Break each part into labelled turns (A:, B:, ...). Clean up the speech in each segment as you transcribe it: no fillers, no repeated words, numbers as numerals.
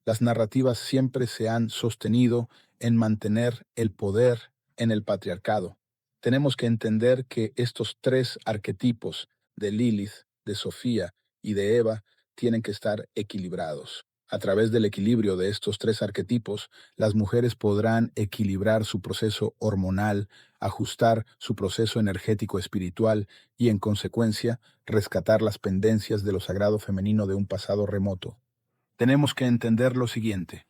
A: Las narrativas siempre se han sostenido en mantener el poder en el patriarcado. Tenemos que entender que estos tres arquetipos de Lilith, de Sofía y de Eva tienen que estar equilibrados. A través del equilibrio de estos tres arquetipos, las mujeres podrán equilibrar su proceso hormonal, ajustar su proceso energético espiritual y, en consecuencia, rescatar las pendencias de lo sagrado femenino de un pasado remoto. Tenemos que entender lo siguiente.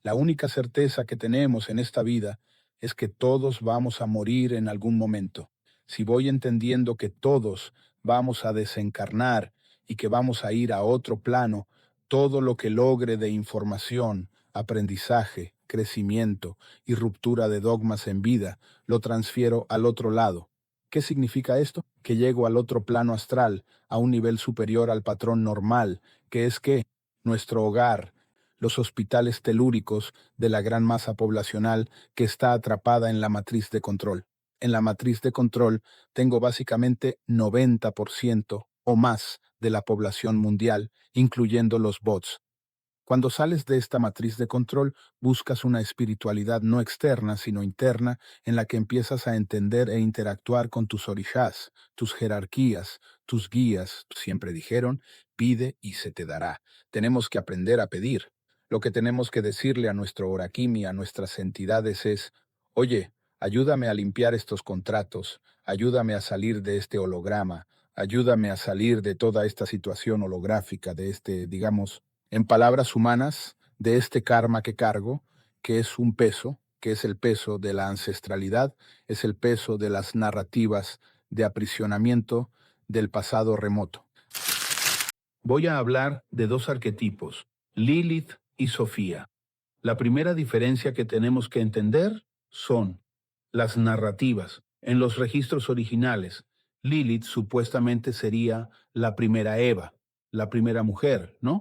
A: La única certeza que tenemos en esta vida es que todos vamos a morir en algún momento. Si voy entendiendo que todos vamos a desencarnar y que vamos a ir a otro plano, todo lo que logre de información, aprendizaje, crecimiento y ruptura de dogmas en vida, lo transfiero al otro lado. ¿Qué significa esto? Que llego al otro plano astral, a un nivel superior al patrón normal, que es que nuestro hogar, los hospitales telúricos de la gran masa poblacional que está atrapada en la matriz de control. En la matriz de control tengo básicamente 90% o más de la población mundial, incluyendo los bots. Cuando sales de esta matriz de control, buscas una espiritualidad no externa, sino interna, en la que empiezas a entender e interactuar con tus orishas, tus jerarquías, tus guías. Siempre dijeron, pide y se te dará. Tenemos que aprender a pedir. Lo que tenemos que decirle a nuestro Orakim y a nuestras entidades es, oye, ayúdame a limpiar estos contratos, ayúdame a salir de este holograma, ayúdame a salir de toda esta situación holográfica, de este, digamos, en palabras humanas, de este karma que cargo, que es un peso, que es el peso de la ancestralidad, es el peso de las narrativas de aprisionamiento del pasado remoto. Voy a hablar de dos arquetipos, Lilith y Sofía. La primera diferencia que tenemos que entender son las narrativas. En los registros originales, Lilith supuestamente sería la primera Eva, la primera mujer, ¿no?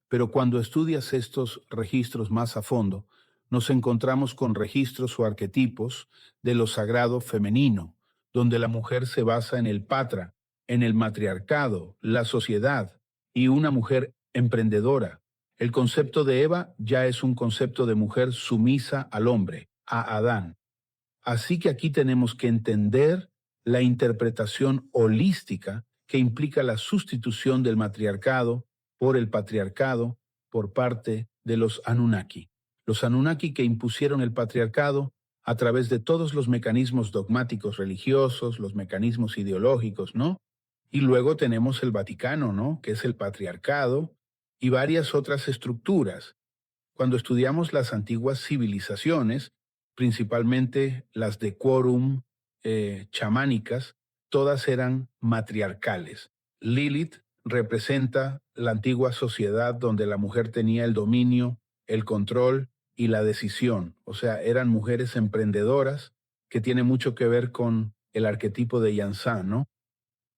A: Pero cuando estudias estos registros más a fondo, nos encontramos con registros o arquetipos de lo sagrado femenino, donde la mujer se basa en el patra, en el matriarcado, la sociedad y una mujer emprendedora. El concepto de Eva ya es un concepto de mujer sumisa al hombre, a Adán. Así que aquí tenemos que entender la interpretación holística que implica la sustitución del matriarcado por el patriarcado por parte de los Anunnaki. Los Anunnaki que impusieron el patriarcado a través de todos los mecanismos dogmáticos religiosos, los mecanismos ideológicos, ¿no? Y luego tenemos el Vaticano, ¿no? Que es el patriarcado y varias otras estructuras. Cuando estudiamos las antiguas civilizaciones, principalmente las de quórum chamánicas, todas eran matriarcales. Lilith representa la antigua sociedad donde la mujer tenía el dominio, el control y la decisión. O sea, eran mujeres emprendedoras que tiene mucho que ver con el arquetipo de Yansan, ¿no?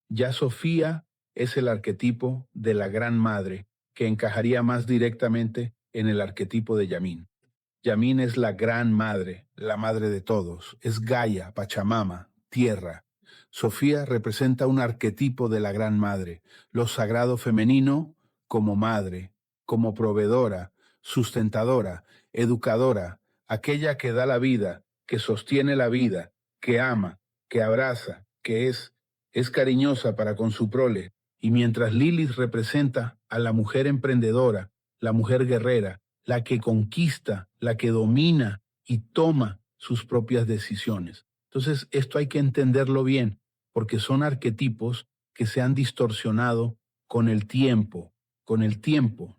A: Ya Sofía es el arquetipo de la Gran Madre, que encajaría más directamente en el arquetipo de Yamín. Yamín es la Gran Madre, la madre de todos, es Gaia, Pachamama, tierra. Sofía representa un arquetipo de la Gran Madre, lo sagrado femenino como madre, como proveedora, sustentadora, educadora, aquella que da la vida, que sostiene la vida, que ama, que abraza, que es cariñosa para con su prole. Y mientras Lilith representa a la mujer emprendedora, la mujer guerrera, la que conquista, la que domina y toma sus propias decisiones. Entonces, esto hay que entenderlo bien, porque son arquetipos que se han distorsionado con el tiempo,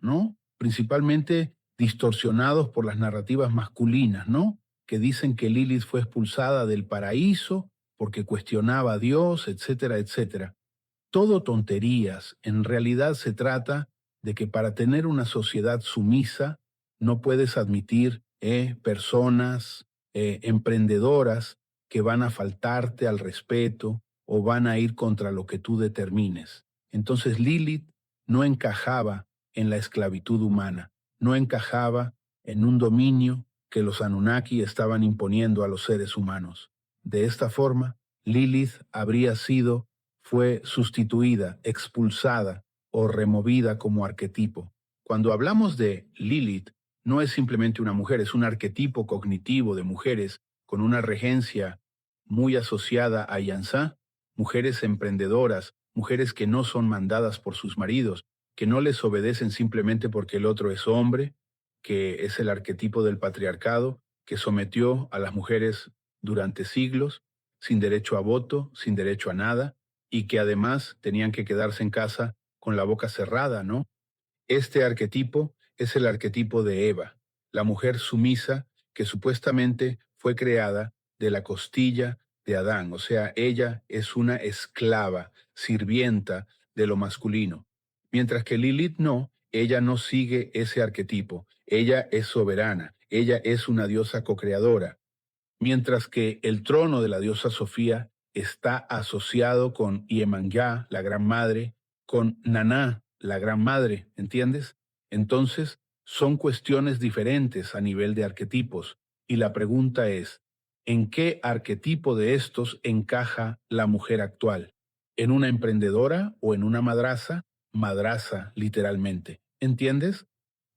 A: ¿no? Principalmente distorsionados por las narrativas masculinas, ¿no? Que dicen que Lilith fue expulsada del paraíso porque cuestionaba a Dios, etcétera, etcétera. Todo tonterías. En realidad se trata de que para tener una sociedad sumisa no puedes admitir personas emprendedoras que van a faltarte al respeto o van a ir contra lo que tú determines. Entonces Lilith no encajaba en la esclavitud humana, no encajaba en un dominio que los Anunnaki estaban imponiendo a los seres humanos. De esta forma, Lilith fue sustituida, expulsada o removida como arquetipo. Cuando hablamos de Lilith, no es simplemente una mujer, es un arquetipo cognitivo de mujeres con una regencia muy asociada a Yansá, mujeres emprendedoras, mujeres que no son mandadas por sus maridos, que no les obedecen simplemente porque el otro es hombre, que es el arquetipo del patriarcado, que sometió a las mujeres durante siglos, sin derecho a voto, sin derecho a nada, y que además tenían que quedarse en casa con la boca cerrada, ¿no? Este arquetipo es el arquetipo de Eva, la mujer sumisa que supuestamente fue creada de la costilla de Adán, o sea, ella es una esclava, sirvienta de lo masculino. Mientras que Lilith no, ella no sigue ese arquetipo, ella es soberana, ella es una diosa co-creadora, mientras que el trono de la diosa Sofía está asociado con Iemanjá, la Gran Madre, con Naná, la Gran Madre, ¿entiendes? Entonces, son cuestiones diferentes a nivel de arquetipos. Y la pregunta es, ¿en qué arquetipo de estos encaja la mujer actual? ¿En una emprendedora o en una madraza? Madraza, literalmente. ¿Entiendes?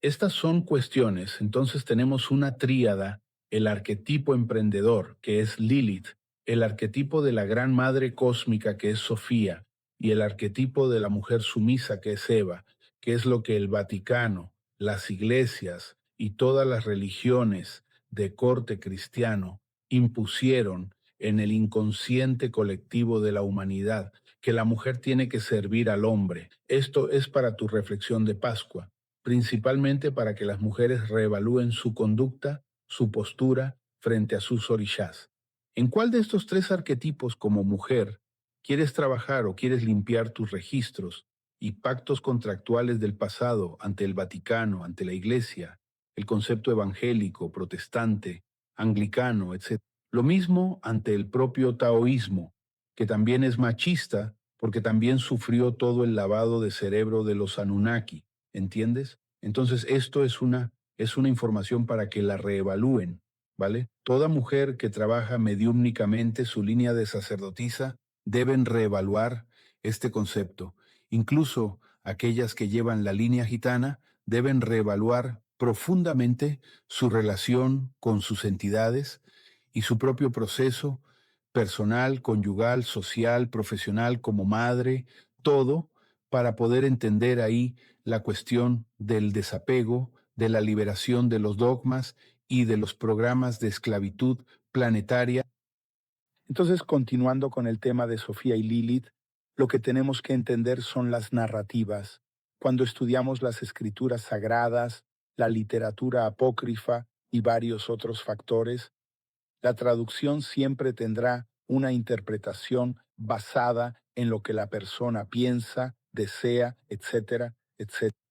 A: Estas son cuestiones. Entonces tenemos una tríada: el arquetipo emprendedor, que es Lilith, el arquetipo de la gran madre cósmica, que es Sofía, y el arquetipo de la mujer sumisa, que es Eva, que es lo que el Vaticano, las iglesias y todas las religiones de corte cristiano impusieron en el inconsciente colectivo de la humanidad, que la mujer tiene que servir al hombre. Esto es para tu reflexión de Pascua, principalmente para que las mujeres reevalúen su conducta, su postura frente a sus orishás. ¿En cuál de estos tres arquetipos como mujer quieres trabajar o quieres limpiar tus registros y pactos contractuales del pasado ante el Vaticano, ante la Iglesia, el concepto evangélico, protestante, anglicano, etcétera? Lo mismo ante el propio taoísmo, que también es machista porque también sufrió todo el lavado de cerebro de los Anunnaki, ¿entiendes? Entonces esto es una información para que la reevalúen, ¿vale? Toda mujer que trabaja mediúmnicamente su línea de sacerdotisa deben reevaluar este concepto. Incluso aquellas que llevan la línea gitana deben reevaluar profundamente su relación con sus entidades y su propio proceso personal, conyugal, social, profesional, como madre, todo para poder entender ahí la cuestión del desapego, de la liberación de los dogmas y de los programas de esclavitud planetaria. Entonces, continuando con el tema de Sofía y Lilith, lo que tenemos que entender son las narrativas. Cuando estudiamos las escrituras sagradas, la literatura apócrifa y varios otros factores, la traducción siempre tendrá una interpretación basada en lo que la persona piensa, desea, etcétera, etcétera.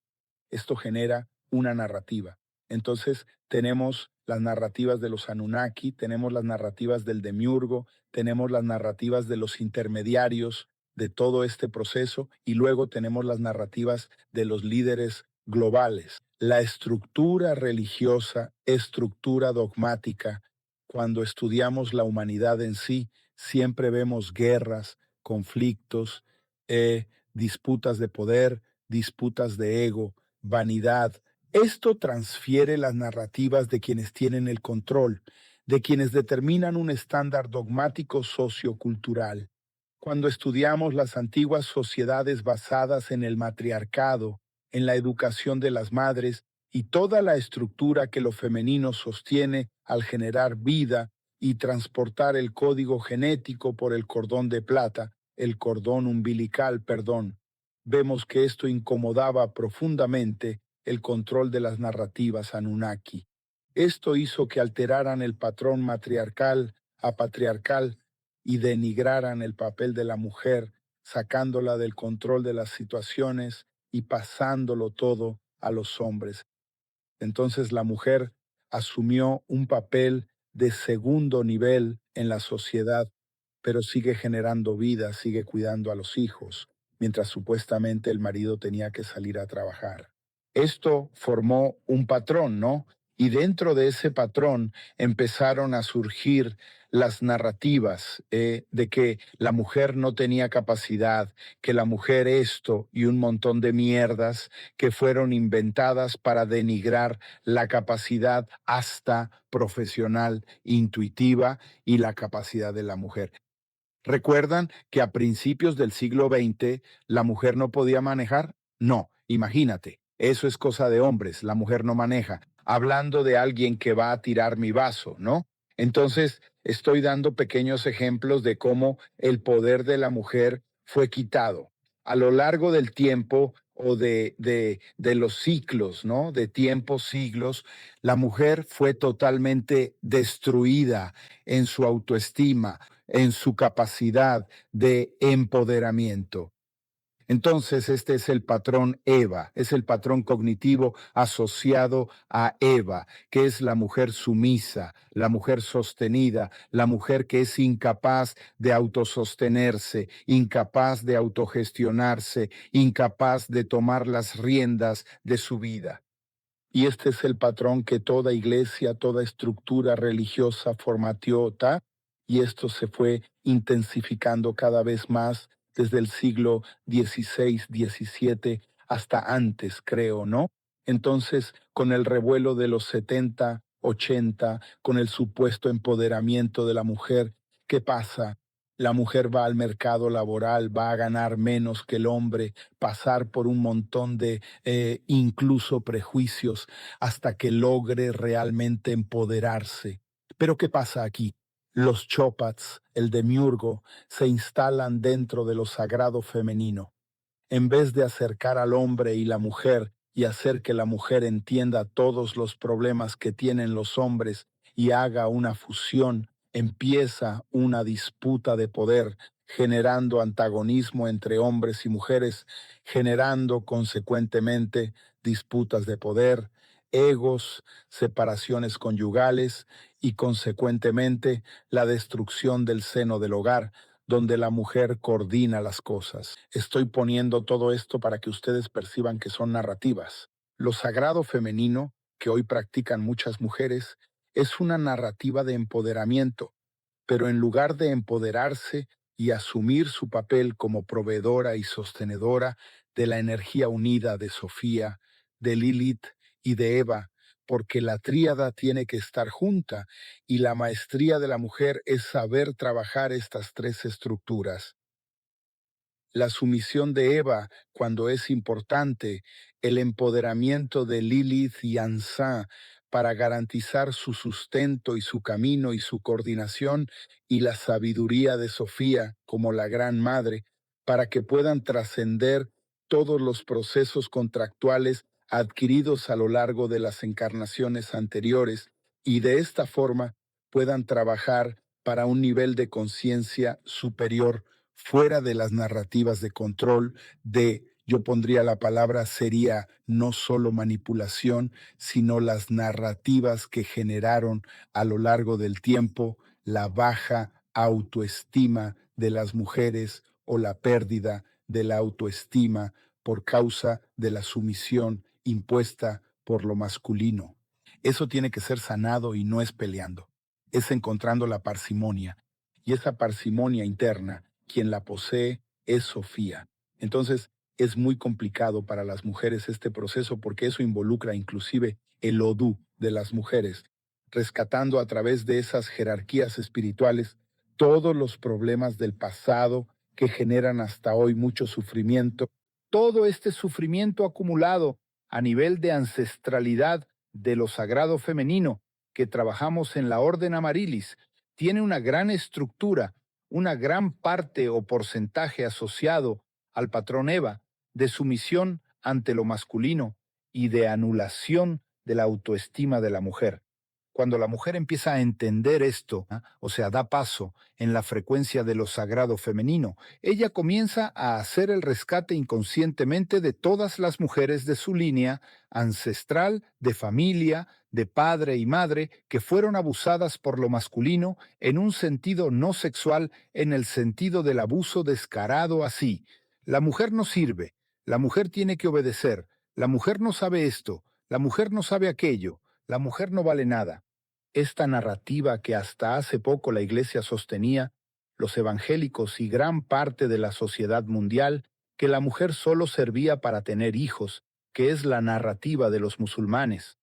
A: Esto genera una narrativa. Entonces, tenemos las narrativas de los Anunnaki, tenemos las narrativas del Demiurgo, tenemos las narrativas de los intermediarios de todo este proceso y luego tenemos las narrativas de los líderes globales. La estructura religiosa, estructura dogmática, cuando estudiamos la humanidad en sí, siempre vemos guerras, conflictos, disputas de poder, disputas de ego, vanidad. Esto transfiere las narrativas de quienes tienen el control, de quienes determinan un estándar dogmático sociocultural. Cuando estudiamos las antiguas sociedades basadas en el matriarcado, en la educación de las madres y toda la estructura que lo femenino sostiene al generar vida y transportar el código genético por el cordón de plata, el cordón umbilical, perdón, vemos que esto incomodaba profundamente el control de las narrativas Anunnaki. Esto hizo que alteraran el patrón matriarcal a patriarcal y denigraran el papel de la mujer, sacándola del control de las situaciones y pasándolo todo a los hombres. Entonces la mujer asumió un papel de segundo nivel en la sociedad, pero sigue generando vida, sigue cuidando a los hijos, mientras supuestamente el marido tenía que salir a trabajar. Esto formó un patrón, ¿no? Y dentro de ese patrón empezaron a surgir las narrativas de que la mujer no tenía capacidad, que la mujer esto y un montón de mierdas que fueron inventadas para denigrar la capacidad hasta profesional, intuitiva y la capacidad de la mujer. ¿Recuerdan que a principios del siglo XX la mujer no podía manejar? No, imagínate, eso es cosa de hombres, la mujer no maneja. Hablando de alguien que va a tirar mi vaso, ¿no? Entonces, estoy dando pequeños ejemplos de cómo el poder de la mujer fue quitado. A lo largo del tiempo o de los ciclos, ¿no? De tiempos, siglos, la mujer fue totalmente destruida en su autoestima, en su capacidad de empoderamiento. Entonces, este es el patrón Eva, es el patrón cognitivo asociado a Eva, que es la mujer sumisa, la mujer sostenida, la mujer que es incapaz de autosostenerse, incapaz de autogestionarse, incapaz de tomar las riendas de su vida. Y este es el patrón que toda iglesia, toda estructura religiosa formateó, ¿tá? Y esto se fue intensificando cada vez más desde el siglo XVI, XVII, hasta antes, creo, ¿no? Entonces, con el revuelo de los 70, 80, con el supuesto empoderamiento de la mujer, ¿qué pasa? La mujer va al mercado laboral, va a ganar menos que el hombre, pasar por un montón de incluso prejuicios, hasta que logre realmente empoderarse. Pero ¿qué pasa aquí? Los chopats, el demiurgo, se instalan dentro de lo sagrado femenino. En vez de acercar al hombre y la mujer y hacer que la mujer entienda todos los problemas que tienen los hombres y haga una fusión, empieza una disputa de poder, generando antagonismo entre hombres y mujeres, generando consecuentemente disputas de poder, egos, separaciones conyugales y consecuentemente la destrucción del seno del hogar, donde la mujer coordina las cosas. Estoy poniendo todo esto para que ustedes perciban que son narrativas. Lo sagrado femenino, que hoy practican muchas mujeres, es una narrativa de empoderamiento, pero en lugar de empoderarse y asumir su papel como proveedora y sostenedora de la energía unida de Sofía, de Lilith y de Eva, porque la tríada tiene que estar junta y la maestría de la mujer es saber trabajar estas tres estructuras. La sumisión de Eva cuando es importante, el empoderamiento de Lilith y Ansá para garantizar su sustento y su camino y su coordinación, y la sabiduría de Sofía como la gran madre para que puedan trascender todos los procesos contractuales adquiridos a lo largo de las encarnaciones anteriores y de esta forma puedan trabajar para un nivel de conciencia superior, fuera de las narrativas de control, yo pondría la palabra, sería no solo manipulación, sino las narrativas que generaron a lo largo del tiempo la baja autoestima de las mujeres o la pérdida de la autoestima por causa de la sumisión impuesta por lo masculino. Eso tiene que ser sanado y no es peleando, es encontrando la parsimonia. Y esa parsimonia interna, quien la posee es Sofía. Entonces, es muy complicado para las mujeres este proceso porque eso involucra inclusive el odú de las mujeres, rescatando a través de esas jerarquías espirituales todos los problemas del pasado que generan hasta hoy mucho sufrimiento. Todo este sufrimiento acumulado a nivel de ancestralidad de lo sagrado femenino que trabajamos en la Orden Amarilis tiene una gran estructura, una gran parte o porcentaje asociado al patrón Eva de sumisión ante lo masculino y de anulación de la autoestima de la mujer. Cuando la mujer empieza a entender esto, o sea, da paso en la frecuencia de lo sagrado femenino, ella comienza a hacer el rescate inconscientemente de todas las mujeres de su línea ancestral, de familia, de padre y madre, que fueron abusadas por lo masculino en un sentido no sexual, en el sentido del abuso descarado así. La mujer no sirve, la mujer tiene que obedecer, la mujer no sabe esto, la mujer no sabe aquello, La mujer no vale nada. Esta narrativa que hasta hace poco la Iglesia sostenía, los evangélicos y gran parte de la sociedad mundial, que la mujer solo servía para tener hijos, que es la narrativa de los musulmanes.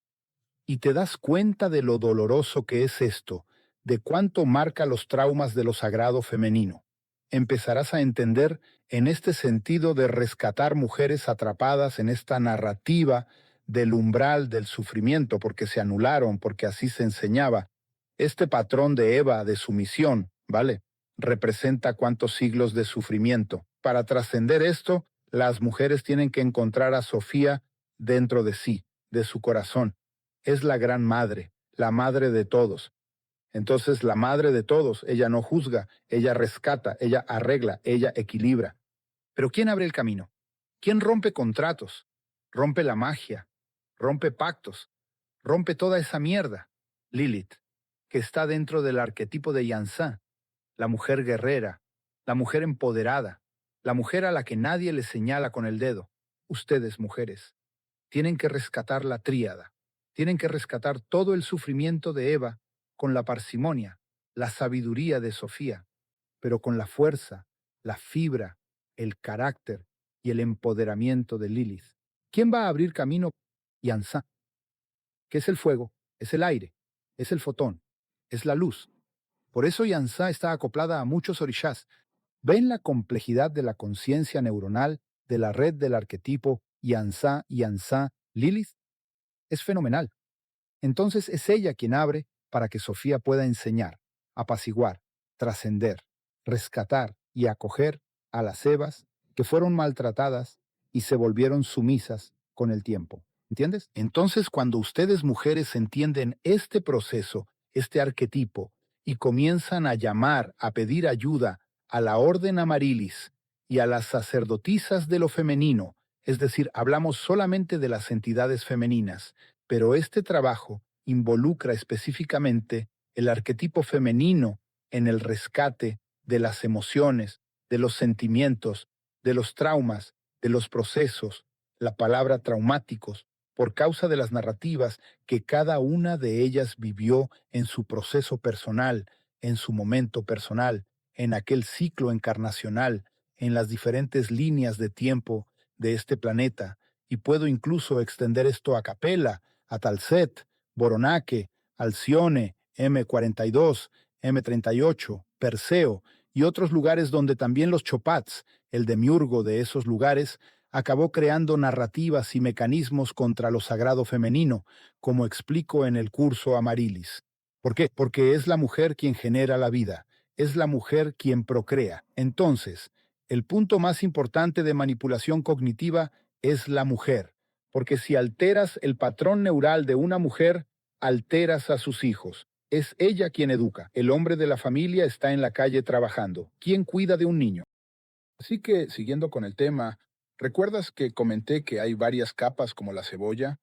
A: Y te das cuenta de lo doloroso que es esto, de cuánto marca los traumas de lo sagrado femenino. Empezarás a entender en este sentido de rescatar mujeres atrapadas en esta narrativa del umbral del sufrimiento, porque se anularon, porque así se enseñaba. Este patrón de Eva de sumisión, ¿vale? Representa cuántos siglos de sufrimiento. Para trascender esto, las mujeres tienen que encontrar a Sofía dentro de sí, de su corazón. Es la gran madre, la madre de todos. Entonces, la madre de todos, ella no juzga, ella rescata, ella arregla, ella equilibra. Pero ¿quién abre el camino? ¿Quién rompe contratos? Rompe la magia, rompe pactos, rompe toda esa mierda. Lilith, que está dentro del arquetipo de Yansá, la mujer guerrera, la mujer empoderada, la mujer a la que nadie le señala con el dedo. Ustedes, mujeres, tienen que rescatar la tríada, tienen que rescatar todo el sufrimiento de Eva con la parsimonia, la sabiduría de Sofía, pero con la fuerza, la fibra, el carácter y el empoderamiento de Lilith. ¿Quién va a abrir camino? Yansá, que es el fuego, es el aire, es el fotón, es la luz. Por eso Yansá está acoplada a muchos orishás. ¿Ven la complejidad de la conciencia neuronal de la red del arquetipo Yansá, Yansá, Lilith? Es fenomenal. Entonces es ella quien abre para que Sofía pueda enseñar, apaciguar, trascender, rescatar y acoger a las Evas que fueron maltratadas y se volvieron sumisas con el tiempo. ¿Entiendes? Entonces, cuando ustedes mujeres entienden este proceso, este arquetipo, y comienzan a llamar, a pedir ayuda a la Orden Amarilis y a las sacerdotisas de lo femenino, es decir, hablamos solamente de las entidades femeninas, pero este trabajo involucra específicamente el arquetipo femenino en el rescate de las emociones, de los sentimientos, de los traumas, de los procesos, la palabra traumáticos, por causa de las narrativas que cada una de ellas vivió en su proceso personal, en su momento personal, en aquel ciclo encarnacional, en las diferentes líneas de tiempo de este planeta, y puedo incluso extender esto a Capella, a Talset, Boronaque, Alcione, M42, M38, Perseo y otros lugares donde también los chopats, el demiurgo de esos lugares, acabó creando narrativas y mecanismos contra lo sagrado femenino, como explico en el curso Amarilis. ¿Por qué? Porque es la mujer quien genera la vida, es la mujer quien procrea. Entonces, el punto más importante de manipulación cognitiva es la mujer, porque si alteras el patrón neural de una mujer, alteras a sus hijos. Es ella quien educa. El hombre de la familia está en la calle trabajando. ¿Quién cuida de un niño? Así que, siguiendo con el tema, ¿recuerdas que comenté que hay varias capas como la cebolla?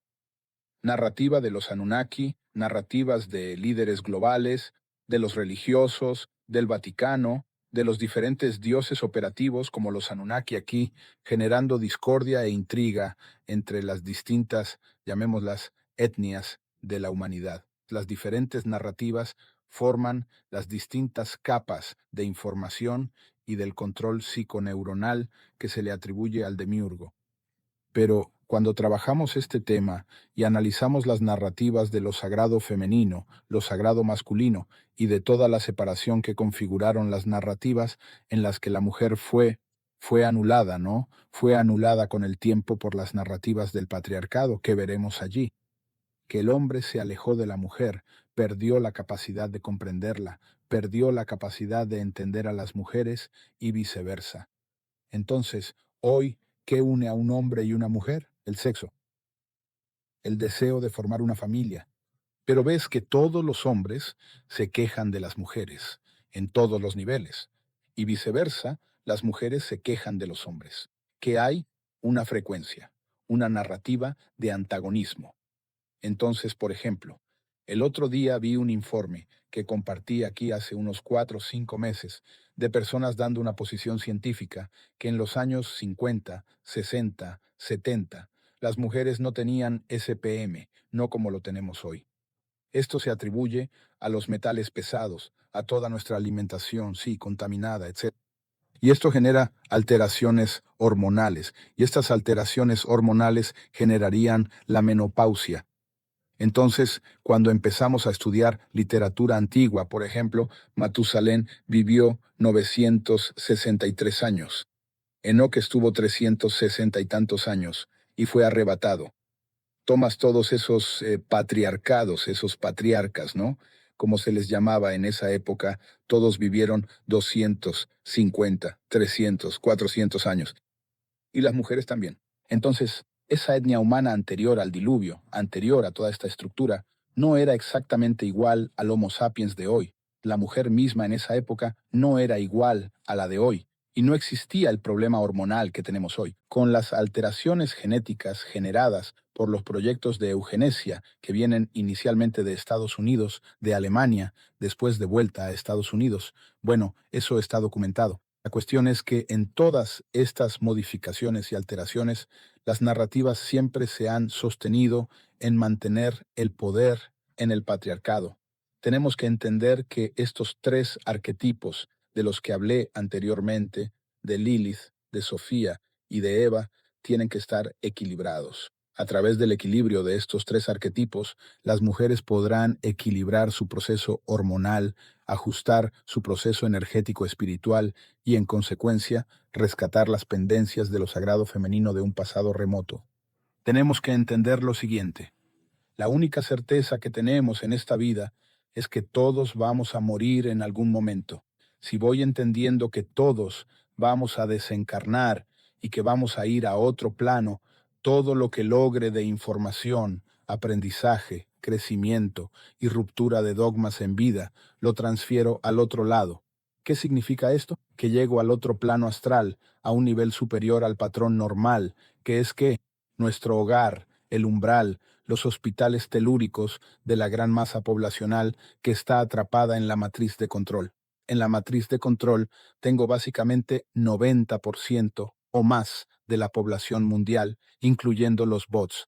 A: Narrativa de los Anunnaki, narrativas de líderes globales, de los religiosos, del Vaticano, de los diferentes dioses operativos como los Anunnaki aquí, generando discordia e intriga entre las distintas, llamémoslas, etnias de la humanidad. Las diferentes narrativas forman las distintas capas de información y del control psiconeuronal que se le atribuye al demiurgo. Pero cuando trabajamos este tema y analizamos las narrativas de lo sagrado femenino, lo sagrado masculino y de toda la separación que configuraron las narrativas en las que la mujer fue anulada, ¿no? Fue anulada con el tiempo por las narrativas del patriarcado que veremos allí. Que el hombre se alejó de la mujer, perdió la capacidad de comprenderla, perdió la capacidad de entender a las mujeres y viceversa. Entonces, hoy, ¿qué une a un hombre y una mujer? El sexo, el deseo de formar una familia. Pero ves que todos los hombres se quejan de las mujeres, en todos los niveles, y viceversa, las mujeres se quejan de los hombres. Que hay una frecuencia, una narrativa de antagonismo. Entonces, por ejemplo, el otro día vi un informe que compartí aquí hace unos 4 o 5 meses de personas dando una posición científica que en los años 50, 60, 70, las mujeres no tenían SPM, no como lo tenemos hoy. Esto se atribuye a los metales pesados, a toda nuestra alimentación, sí, contaminada, etc. Y esto genera alteraciones hormonales, y estas alteraciones hormonales generarían la menopausia. Entonces, cuando empezamos a estudiar literatura antigua, por ejemplo, Matusalén vivió 963 años. Enoc estuvo 360 y tantos años y fue arrebatado. Tomas todos esos patriarcados, esos patriarcas, ¿no? Como se les llamaba en esa época, todos vivieron 250, 300, 400 años. Y las mujeres también. Entonces, esa etnia humana anterior al diluvio, anterior a toda esta estructura, no era exactamente igual al Homo sapiens de hoy. La mujer misma en esa época no era igual a la de hoy. Y no existía el problema hormonal que tenemos hoy. Con las alteraciones genéticas generadas por los proyectos de eugenesia que vienen inicialmente de Estados Unidos, de Alemania, después de vuelta a Estados Unidos, bueno, eso está documentado. La cuestión es que en todas estas modificaciones y alteraciones, las narrativas siempre se han sostenido en mantener el poder en el patriarcado. Tenemos que entender que estos tres arquetipos de los que hablé anteriormente, de Lilith, de Sofía y de Eva, tienen que estar equilibrados. A través del equilibrio de estos tres arquetipos, las mujeres podrán equilibrar su proceso hormonal, ajustar su proceso energético espiritual y, en consecuencia, rescatar las pendencias de lo sagrado femenino de un pasado remoto. Tenemos que entender lo siguiente. La única certeza que tenemos en esta vida es que todos vamos a morir en algún momento. Si voy entendiendo que todos vamos a desencarnar y que vamos a ir a otro plano, todo lo que logre de información, aprendizaje, crecimiento y ruptura de dogmas en vida, lo transfiero al otro lado. ¿Qué significa esto? Que llego al otro plano astral, a un nivel superior al patrón normal, que es que nuestro hogar, el umbral, los hospitales telúricos de la gran masa poblacional que está atrapada en la matriz de control. En la matriz de control tengo básicamente 90% o más de la población mundial, incluyendo los bots.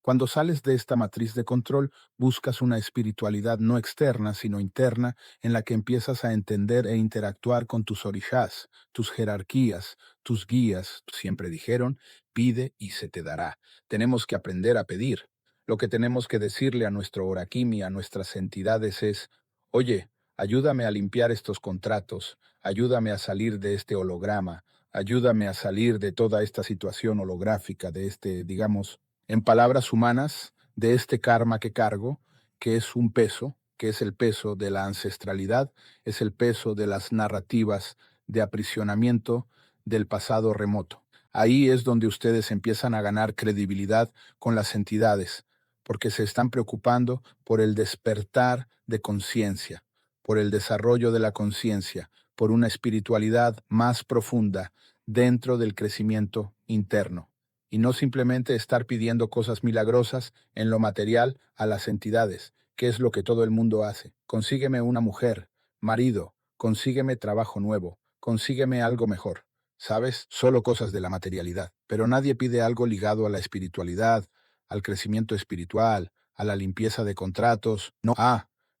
A: Cuando sales de esta matriz de control, buscas una espiritualidad no externa, sino interna, en la que empiezas a entender e interactuar con tus orishas, tus jerarquías, tus guías. Siempre dijeron, pide y se te dará. Tenemos que aprender a pedir. Lo que tenemos que decirle a nuestro orakim y a nuestras entidades es, oye, ayúdame a limpiar estos contratos, ayúdame a salir de este holograma, ayúdame a salir de toda esta situación holográfica, de este, digamos, en palabras humanas, de este karma que cargo, que es un peso, que es el peso de la ancestralidad, es el peso de las narrativas de aprisionamiento del pasado remoto. Ahí es donde ustedes empiezan a ganar credibilidad con las entidades, porque se están preocupando por el despertar de conciencia, por el desarrollo de la conciencia, por una espiritualidad más profunda dentro del crecimiento interno y no simplemente estar pidiendo cosas milagrosas en lo material a las entidades, que es lo que todo el mundo hace. Consígueme una mujer, marido, consígueme trabajo nuevo, consígueme algo mejor. ¿Sabes? Solo cosas de la materialidad. Pero nadie pide algo ligado a la espiritualidad, al crecimiento espiritual, a la limpieza de contratos. No,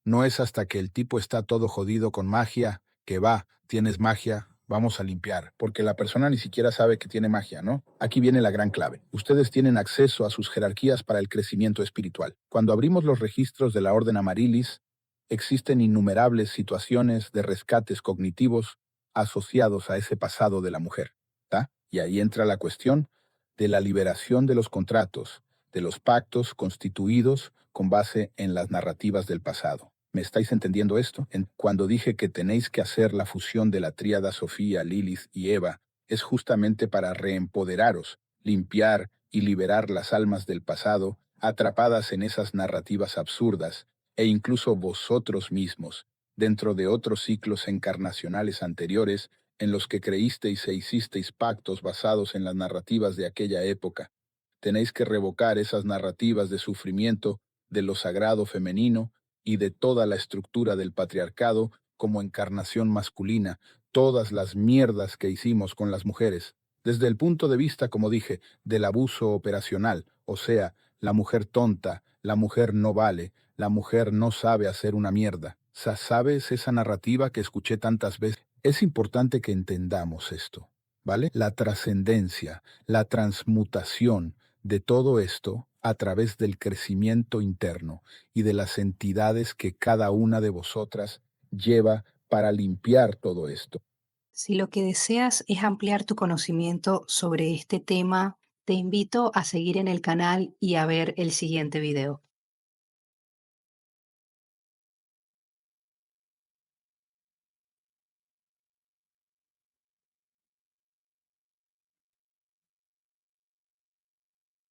A: no es hasta que el tipo está todo jodido con magia, que va, tienes magia, vamos a limpiar, porque la persona ni siquiera sabe que tiene magia, ¿no? Aquí viene la gran clave. Ustedes tienen acceso a sus jerarquías para el crecimiento espiritual. Cuando abrimos los registros de la Orden Amarilis, existen innumerables situaciones de rescates cognitivos asociados a ese pasado de la mujer, ¿tá? Y ahí entra la cuestión de la liberación de los contratos, de los pactos constituidos con base en las narrativas del pasado. ¿Me estáis entendiendo esto? Cuando dije que tenéis que hacer la fusión de la tríada Sofía, Lilith y Eva, es justamente para reempoderaros, limpiar y liberar las almas del pasado atrapadas en esas narrativas absurdas, e incluso vosotros mismos, dentro de otros ciclos encarnacionales anteriores en los que creísteis e hicisteis pactos basados en las narrativas de aquella época. Tenéis que revocar esas narrativas de sufrimiento de lo sagrado femenino y de toda la estructura del patriarcado como encarnación masculina, todas las mierdas que hicimos con las mujeres, desde el punto de vista, como dije, del abuso operacional, o sea, la mujer tonta, la mujer no vale, la mujer no sabe hacer una mierda. ¿Sabes esa narrativa que escuché tantas veces? Es importante que entendamos esto, ¿vale? La trascendencia, la transmutación de todo esto a través del crecimiento interno y de las entidades que cada una de vosotras lleva para limpiar todo esto.
B: Si lo que deseas es ampliar tu conocimiento sobre este tema, te invito a seguir en el canal y a ver el siguiente video.